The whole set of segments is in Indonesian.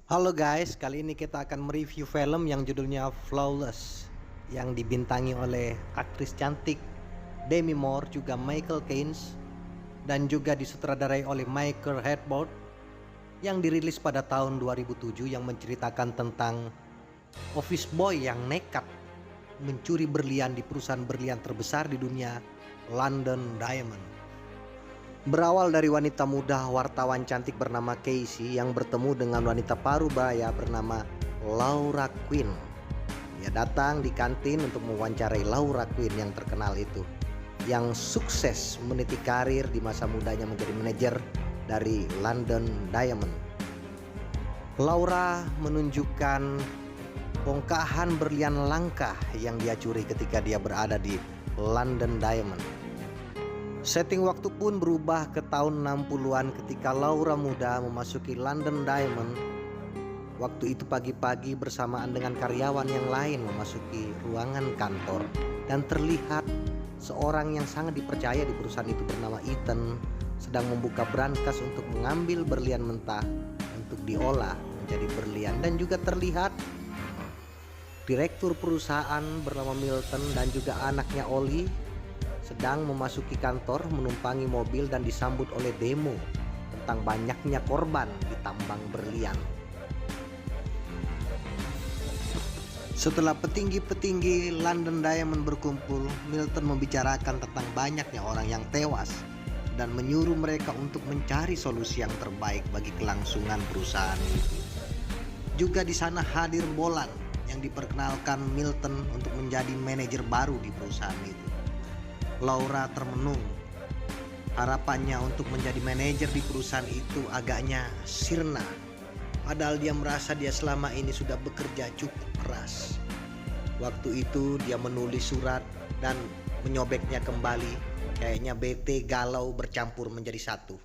Halo guys, kali ini kita akan mereview film yang judulnya Flawless yang dibintangi oleh aktris cantik Demi Moore, juga Michael Caine, dan juga disutradarai oleh Michael Hepburn, yang dirilis pada tahun 2007, yang menceritakan tentang office boy yang nekat mencuri berlian di perusahaan berlian terbesar di dunia, London Diamond. Berawal dari wanita muda wartawan cantik bernama Casey yang bertemu dengan wanita parubaya bernama Laura Quinn. Dia datang di kantin untuk mewawancarai Laura Quinn yang terkenal itu, yang sukses meniti karir di masa mudanya menjadi manajer dari London Diamond. Laura menunjukkan bongkahan berlian langka yang dia curi ketika dia berada di London Diamond. Setting waktu pun berubah ke tahun 60-an ketika Laura muda memasuki London Diamond. Waktu itu pagi-pagi bersamaan dengan karyawan yang lain memasuki ruangan kantor, dan terlihat seorang yang sangat dipercaya di perusahaan itu bernama Ethan sedang membuka brankas untuk mengambil berlian mentah untuk diolah menjadi berlian. Dan juga terlihat direktur perusahaan bernama Milton dan juga anaknya Ollie sedang memasuki kantor menumpangi mobil dan disambut oleh demo tentang banyaknya korban di tambang berlian. Setelah petinggi-petinggi London Diamond berkumpul, Milton membicarakan tentang banyaknya orang yang tewas dan menyuruh mereka untuk mencari solusi yang terbaik bagi kelangsungan perusahaan itu. Juga di sana hadir Bolan yang diperkenalkan Milton untuk menjadi manajer baru di perusahaan itu. Laura termenung. Harapannya untuk menjadi manajer di perusahaan itu agaknya sirna, padahal dia merasa dia selama ini sudah bekerja cukup keras. Waktu itu dia menulis surat dan menyobeknya kembali. Kayaknya bete, galau bercampur menjadi satu.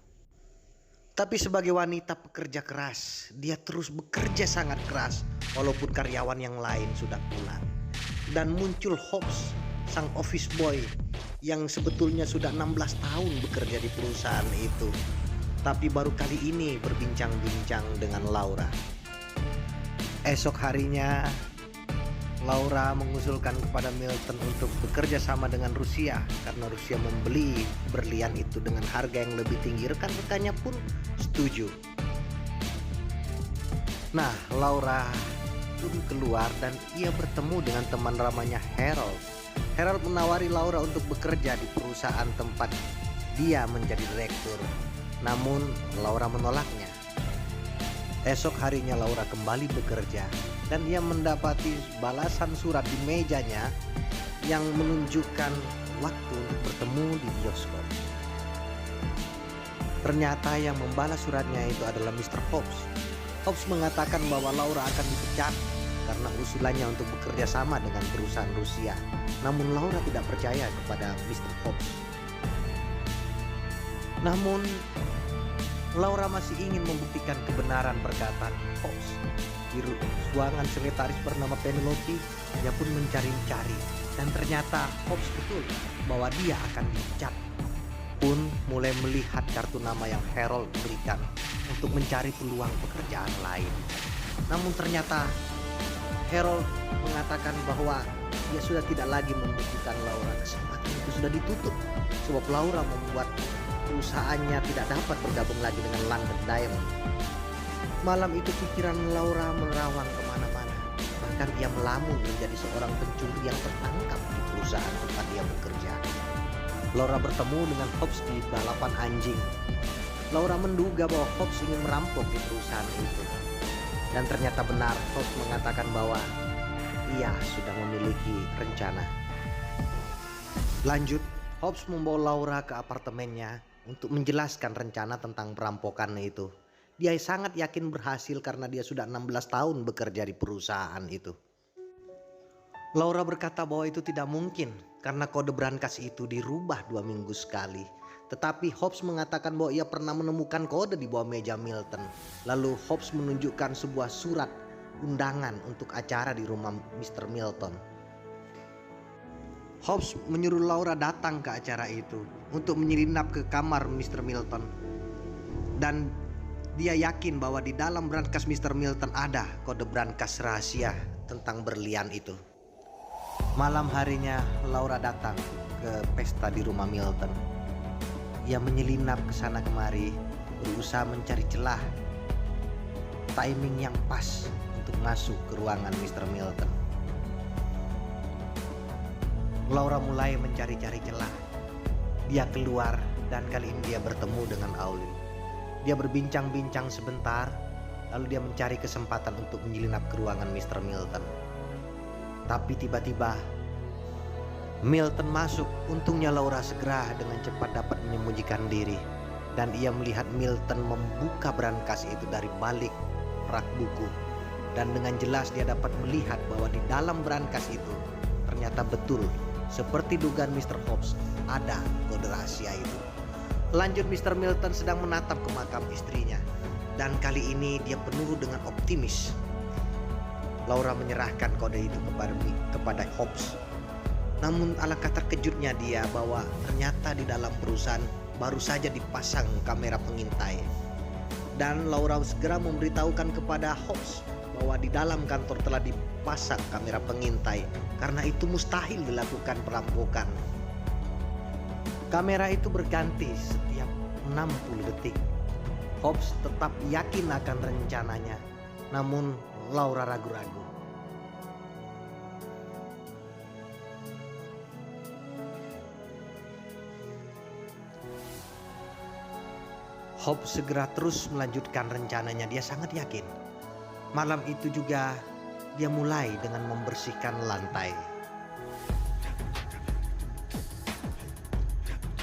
Tapi sebagai wanita pekerja keras, dia terus bekerja sangat keras walaupun karyawan yang lain sudah pulang. Dan muncul Hobbs, sang office boy yang sebetulnya sudah 16 tahun bekerja di perusahaan itu, tapi baru kali ini berbincang-bincang dengan Laura. Esok harinya Laura mengusulkan kepada Milton untuk bekerja sama dengan Rusia karena Rusia membeli berlian itu dengan harga yang lebih tinggi. Rekan-rekannya pun setuju. Nah, Laura pun keluar dan ia bertemu dengan teman ramanya Harold. Harold menawari Laura untuk bekerja di perusahaan tempat dia menjadi direktur. Namun Laura menolaknya. Esok harinya Laura kembali bekerja dan ia mendapati balasan surat di mejanya yang menunjukkan waktu untuk bertemu di bioskop. Ternyata yang membalas suratnya itu adalah Mr. Hobbs. Hobbs mengatakan bahwa Laura akan dipecat karena usulannya untuk bekerja sama dengan perusahaan Rusia. Namun Laura tidak percaya kepada Mr. Hobbs. Namun Laura masih ingin membuktikan kebenaran perkataan Hobbs. Di ruangan sekretaris bernama Penelope, dia pun mencari-cari dan ternyata Hobbs betul bahwa dia akan dipecat. Pun mulai melihat kartu nama yang Harold berikan untuk mencari peluang pekerjaan lain. Namun ternyata Harold mengatakan bahwa dia sudah tidak lagi membutuhkan Laura. Kesempatan itu sudah ditutup sebab Laura membuat perusahaannya tidak dapat bergabung lagi dengan London Diamond. Malam itu pikiran Laura menerawang kemana-mana. Bahkan ia melamun menjadi seorang pencuri yang tertangkap di perusahaan tempat dia bekerja. Laura bertemu dengan Hobbs di balapan anjing. Laura menduga bahwa Hobbs ingin merampok di perusahaan itu. Dan ternyata benar, Hobbs mengatakan bahwa ia sudah memiliki rencana. Lanjut, Hobbs membawa Laura ke apartemennya untuk menjelaskan rencana tentang perampokan itu. Dia sangat yakin berhasil karena dia sudah 16 tahun bekerja di perusahaan itu. Laura berkata bahwa itu tidak mungkin karena kode brankas itu dirubah 2 minggu sekali. Tetapi Hobbs mengatakan bahwa ia pernah menemukan kode di bawah meja Milton. Lalu Hobbs menunjukkan sebuah surat undangan untuk acara di rumah Mr. Milton. Hobbs menyuruh Laura datang ke acara itu untuk menyelinap ke kamar Mr. Milton. Dan Dia yakin bahwa di dalam brankas Mr. Milton ada kode brankas rahasia tentang berlian itu. Malam harinya Laura datang ke pesta di rumah Milton. Ia menyelinap ke sana kemari, berusaha mencari celah, timing yang pas untuk masuk ke ruangan Mr. Milton. Laura mulai mencari-cari celah. Dia keluar dan kali ini dia bertemu dengan Auli. Dia berbincang-bincang sebentar, lalu dia mencari kesempatan untuk menyelinap ke ruangan Mr. Milton. Tapi tiba-tiba Milton masuk. Untungnya Laura segera dengan cepat dapat menyembunyikan diri, dan ia melihat Milton membuka brankas itu dari balik rak buku. Dan dengan jelas dia dapat melihat bahwa di dalam brankas itu ternyata betul seperti dugaan Mr. Hobbs, ada kode rahasia itu. Lanjut, Mr. Milton sedang menatap ke makam istrinya, dan kali ini dia penuh dengan optimis. Laura menyerahkan kode itu kepada Hobbs. Namun alangkah terkejutnya dia bahwa ternyata di dalam perusahaan baru saja dipasang kamera pengintai. Dan Laura segera memberitahukan kepada Hobbs bahwa di dalam kantor telah dipasang kamera pengintai, karena itu mustahil dilakukan perampokan. Kamera itu berganti setiap 60 detik. Hobbs tetap yakin akan rencananya, namun Laura ragu-ragu. Hobbs segera terus melanjutkan rencananya. Dia sangat yakin. Malam itu juga dia mulai dengan membersihkan lantai.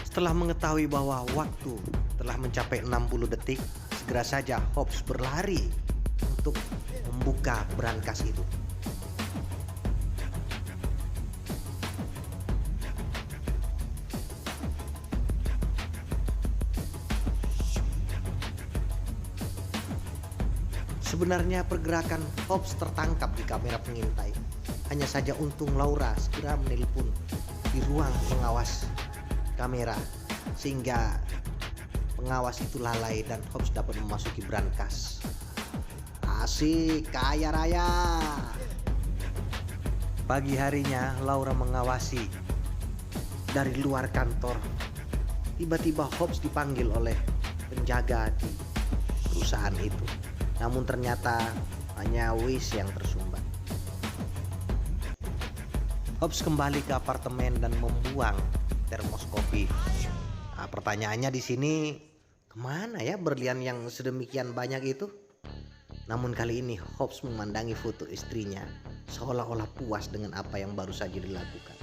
Setelah mengetahui bahwa waktu telah mencapai 60 detik, segera saja Hobbs berlari untuk membuka brankas itu. Sebenarnya pergerakan Hobbs tertangkap di kamera pengintai. Hanya saja untung Laura segera menelpon di ruang pengawas kamera, sehingga pengawas itu lalai dan Hobbs dapat memasuki brankas. Asik, kaya raya. Pagi harinya Laura mengawasi dari luar kantor. Tiba-tiba Hobbs dipanggil oleh penjaga di perusahaan itu. Namun ternyata hanya Wish yang tersumbat. Hobbs kembali ke apartemen dan membuang termos kopi. Nah, pertanyaannya di sini, kemana ya berlian yang sedemikian banyak itu? Namun kali ini Hobbs memandangi foto istrinya, seolah-olah puas dengan apa yang baru saja dilakukan.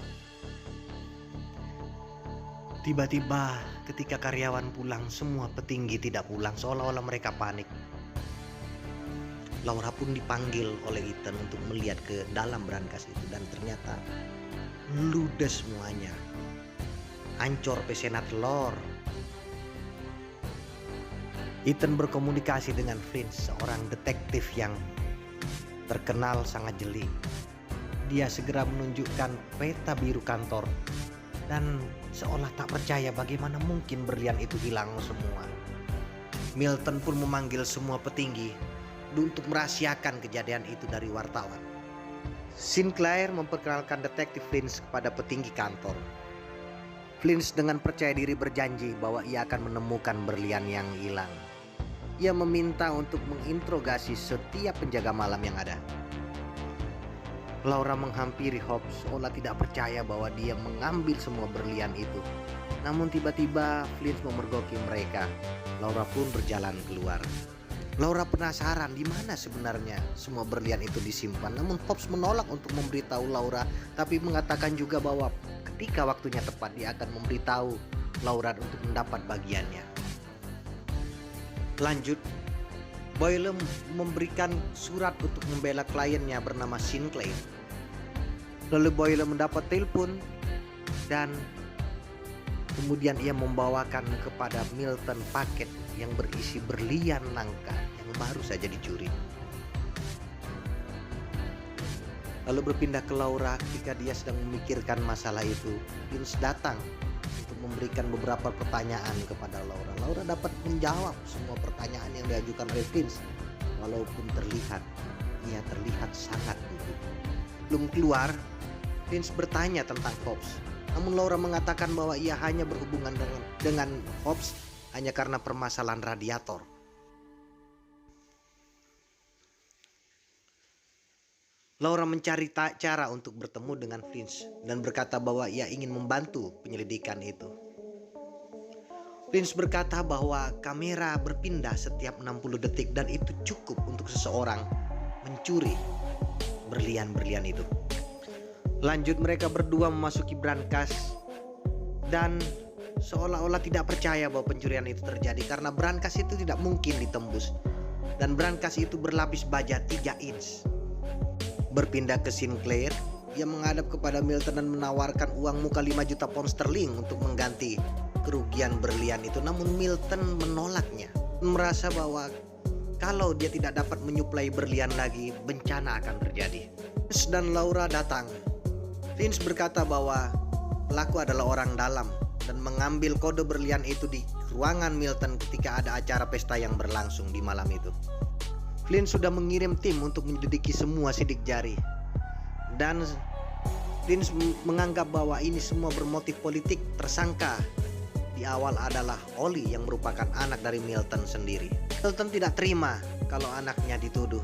Tiba-tiba ketika karyawan pulang, semua petinggi tidak pulang, seolah-olah mereka panik. Laura pun dipanggil oleh Ethan untuk melihat ke dalam brankas itu, dan ternyata ludes semuanya. Hancur pesenan telur. Ethan berkomunikasi dengan Flynn, seorang detektif yang terkenal sangat jeli. Dia segera menunjukkan peta biru kantor dan seolah tak percaya bagaimana mungkin berlian itu hilang semua. Milton pun memanggil semua petinggi untuk merahasiakan kejadian itu dari wartawan. Sinclair memperkenalkan detektif Flynn kepada petinggi kantor. Flynn dengan percaya diri berjanji bahwa ia akan menemukan berlian yang hilang. Ia meminta untuk menginterogasi setiap penjaga malam yang ada. Laura menghampiri Hobbs seolah tidak percaya bahwa dia mengambil semua berlian itu. Namun tiba-tiba Flynn memergoki mereka. Laura pun berjalan keluar. Laura penasaran di mana sebenarnya semua berlian itu disimpan. Namun Hobbs menolak untuk memberitahu Laura, tapi mengatakan juga bahwa ketika waktunya tepat dia akan memberitahu Laura untuk mendapat bagiannya. Lanjut, Boyle memberikan surat untuk membela kliennya bernama Sinclair. Lalu Boyle mendapat telepon dan kemudian ia membawakan kepada Milton paket yang berisi berlian langka yang baru saja dicuri. Lalu berpindah ke Laura ketika dia sedang memikirkan masalah itu. Vince datang untuk memberikan beberapa pertanyaan kepada Laura. Laura dapat menjawab semua pertanyaan yang diajukan oleh Vince, walaupun ia terlihat sangat gugup. Belum keluar, Vince bertanya tentang Hobbs. Namun Laura mengatakan bahwa ia hanya berhubungan dengan Hobbs hanya karena permasalahan radiator. Laura mencari cara untuk bertemu dengan Vince dan berkata bahwa ia ingin membantu penyelidikan itu. Vince berkata bahwa kamera berpindah setiap 60 detik dan itu cukup untuk seseorang mencuri berlian-berlian itu. Lanjut, mereka berdua memasuki brankas dan seolah-olah tidak percaya bahwa pencurian itu terjadi karena brankas itu tidak mungkin ditembus. Dan brankas itu berlapis baja 3 inch. Berpindah ke Sinclair, ia menghadap kepada Milton dan menawarkan uang muka 5 juta pound sterling untuk mengganti kerugian berlian itu. Namun Milton menolaknya, merasa bahwa kalau dia tidak dapat menyuplai berlian lagi, bencana akan terjadi. Vince dan Laura datang. Vince berkata bahwa pelaku adalah orang dalam dan mengambil kode berlian itu di ruangan Milton ketika ada acara pesta yang berlangsung di malam itu. Vince sudah mengirim tim untuk menyelidiki semua sidik jari. Dan Vince menganggap bahwa ini semua bermotif politik. Tersangka di awal adalah Ollie yang merupakan anak dari Milton sendiri. Milton tidak terima kalau anaknya dituduh.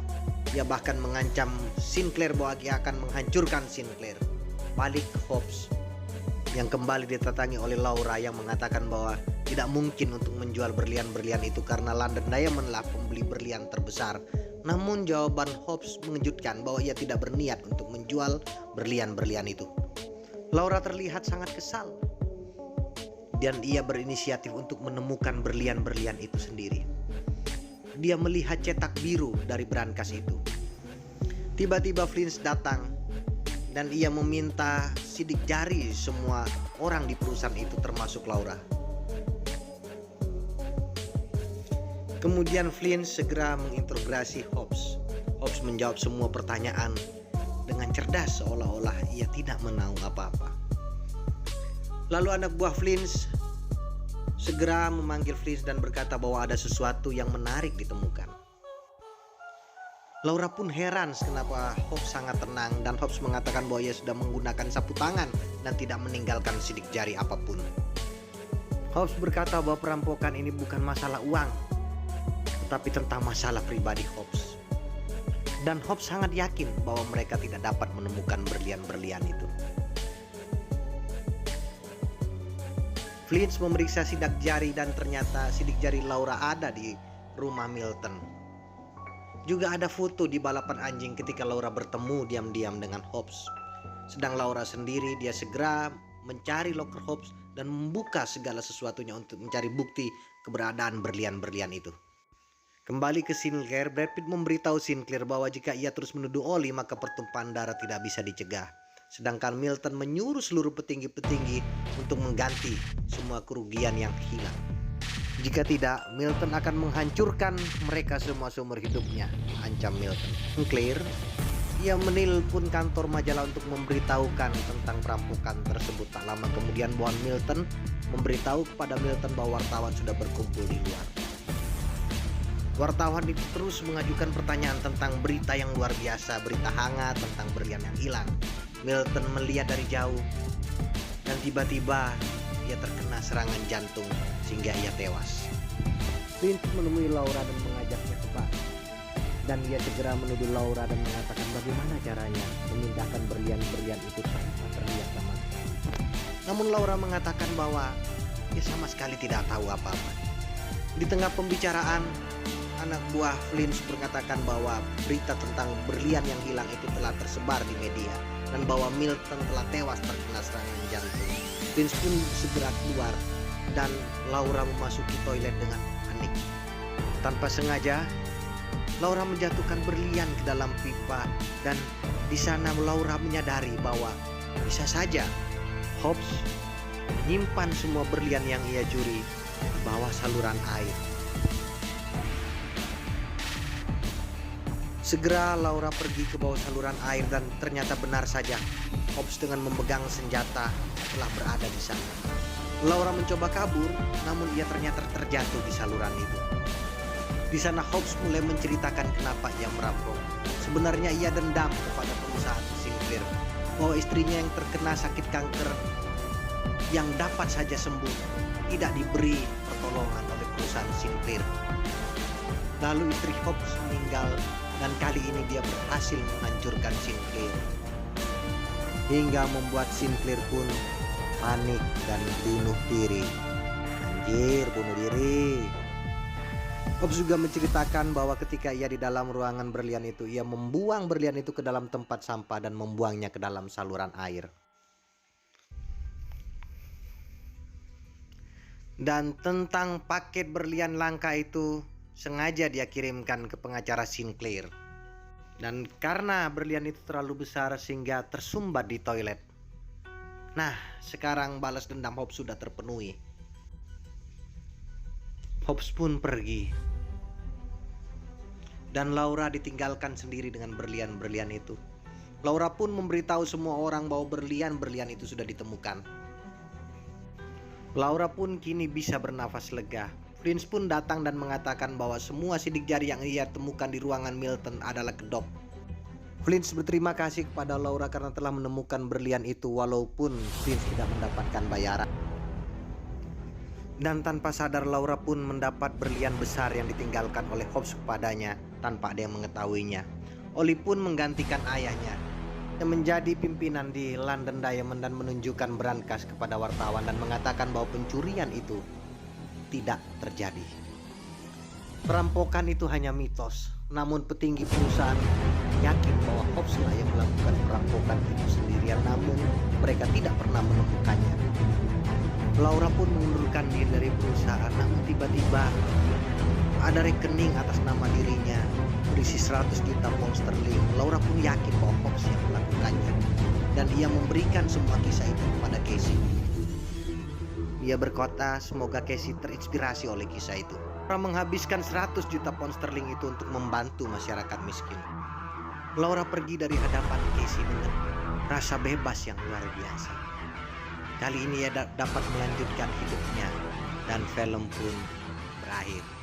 Ia bahkan mengancam Sinclair bahwa dia akan menghancurkan Sinclair. Balik Hobbs yang kembali didatangi oleh Laura yang mengatakan bahwa tidak mungkin untuk menjual berlian-berlian itu karena London Diamond lah pembeli berlian terbesar. Namun jawaban Hobbs mengejutkan bahwa ia tidak berniat untuk menjual berlian-berlian itu. Laura terlihat sangat kesal dan ia berinisiatif untuk menemukan berlian-berlian itu sendiri. Dia melihat cetak biru dari brankas itu. Tiba-tiba Vince datang dan ia meminta sidik jari semua orang di perusahaan itu termasuk Laura. Kemudian Vince segera menginterogasi Hobbs. Hobbs menjawab semua pertanyaan dengan cerdas seolah-olah ia tidak menahu apa-apa. Lalu anak buah Vince segera memanggil Vince dan berkata bahwa ada sesuatu yang menarik ditemukan. Laura pun heran kenapa Hobbs sangat tenang dan Hobbs mengatakan bahwa ia sudah menggunakan sapu tangan dan tidak meninggalkan sidik jari apapun. Hobbs berkata bahwa perampokan ini bukan masalah uang, tetapi tentang masalah pribadi Hobbs. Dan Hobbs sangat yakin bahwa mereka tidak dapat menemukan berlian-berlian itu. Vince memeriksa sidik jari dan ternyata sidik jari Laura ada di rumah Milton. Juga ada foto di balapan anjing ketika Laura bertemu diam-diam dengan Hobbs. Sedang Laura sendiri, dia segera mencari locker Hobbs dan membuka segala sesuatunya untuk mencari bukti keberadaan berlian-berlian itu. Kembali ke Sinclair, Brad Pitt memberitahu Sinclair bahwa jika ia terus menuduh Ollie maka pertumpahan darah tidak bisa dicegah. Sedangkan Milton menyuruh seluruh petinggi-petinggi untuk mengganti semua kerugian yang hilang. Jika tidak, Milton akan menghancurkan mereka semua seumur hidupnya, ancam Milton. Sinclair, ia menelpon kantor majalah untuk memberitahukan tentang perampokan tersebut. Tak lama kemudian bahwa Milton memberitahu kepada Milton bahwa wartawan sudah berkumpul di luar. Wartawan itu terus mengajukan pertanyaan tentang berita yang luar biasa, berita hangat tentang berlian yang hilang. Milton melihat dari jauh dan tiba-tiba ia terkena serangan jantung sehingga ia tewas. Vince menemui Laura dan mengajaknya ke bar. Dan ia segera menuduh Laura dan mengatakan bagaimana caranya memindahkan berlian-berlian itu tanpa terlihat sama sekali. Namun Laura mengatakan bahwa ia sama sekali tidak tahu apa-apa. Di tengah pembicaraan, anak buah Vince berkatakan bahwa berita tentang berlian yang hilang itu telah tersebar di media dan bahwa Milton telah tewas terkena serangan jantung. Vince pun segera keluar dan Laura memasuki toilet dengan panik. Tanpa sengaja, Laura menjatuhkan berlian ke dalam pipa dan di sana Laura menyadari bahwa bisa saja Hobbs menyimpan semua berlian yang ia curi di bawah saluran air. Segera Laura pergi ke bawah saluran air dan ternyata benar saja Hobbs dengan memegang senjata telah berada di sana. Laura mencoba kabur, namun ia ternyata terjatuh di saluran itu. Di sana Hobbs mulai menceritakan kenapa ia merampok. Sebenarnya ia dendam kepada perusahaan Sinclair bahwa istrinya yang terkena sakit kanker yang dapat saja sembuh tidak diberi pertolongan oleh perusahaan Sinclair. Lalu istri Hobbs meninggal dan kali ini dia berhasil menghancurkan Sinclair, hingga membuat Sinclair pun panik dan bunuh diri. Anjir, bunuh diri. Hobbs juga menceritakan bahwa ketika ia di dalam ruangan berlian itu, ia membuang berlian itu ke dalam tempat sampah dan membuangnya ke dalam saluran air. Dan tentang paket berlian langka itu sengaja dia kirimkan ke pengacara Sinclair. Dan karena berlian itu terlalu besar sehingga tersumbat di toilet. Nah, sekarang balas dendam Hobbs sudah terpenuhi. Hobbs pun pergi. Dan Laura ditinggalkan sendiri dengan berlian-berlian itu. Laura pun memberitahu semua orang bahwa berlian-berlian itu sudah ditemukan. Laura pun kini bisa bernafas lega. Prince pun datang dan mengatakan bahwa semua sidik jari yang ia temukan di ruangan Milton adalah kedok. Prince berterima kasih kepada Laura karena telah menemukan berlian itu walaupun Prince tidak mendapatkan bayaran. Dan tanpa sadar Laura pun mendapat berlian besar yang ditinggalkan oleh Hobbs kepadanya tanpa ada yang mengetahuinya. Oli pun menggantikan ayahnya yang menjadi pimpinan di London Diamond dan menunjukkan berangkas kepada wartawan dan mengatakan bahwa pencurian itu tidak terjadi. Perampokan itu hanya mitos, namun petinggi perusahaan yakin bahwa Hobbs lah yang melakukan perampokan itu sendirian, namun mereka tidak pernah menemukannya. Laura pun mengundurkan diri dari perusahaan, namun tiba-tiba ada rekening atas nama dirinya berisi 100 juta pound sterling. Laura pun yakin bahwa Hobbs yang melakukannya dan ia memberikan semua kisah itu kepada Casey. Ia berkata semoga Casey terinspirasi oleh kisah itu. Laura menghabiskan 100 juta pound sterling itu untuk membantu masyarakat miskin. Laura pergi dari hadapan Casey dengan rasa bebas yang luar biasa. Kali ini ia dapat melanjutkan hidupnya dan film pun berakhir.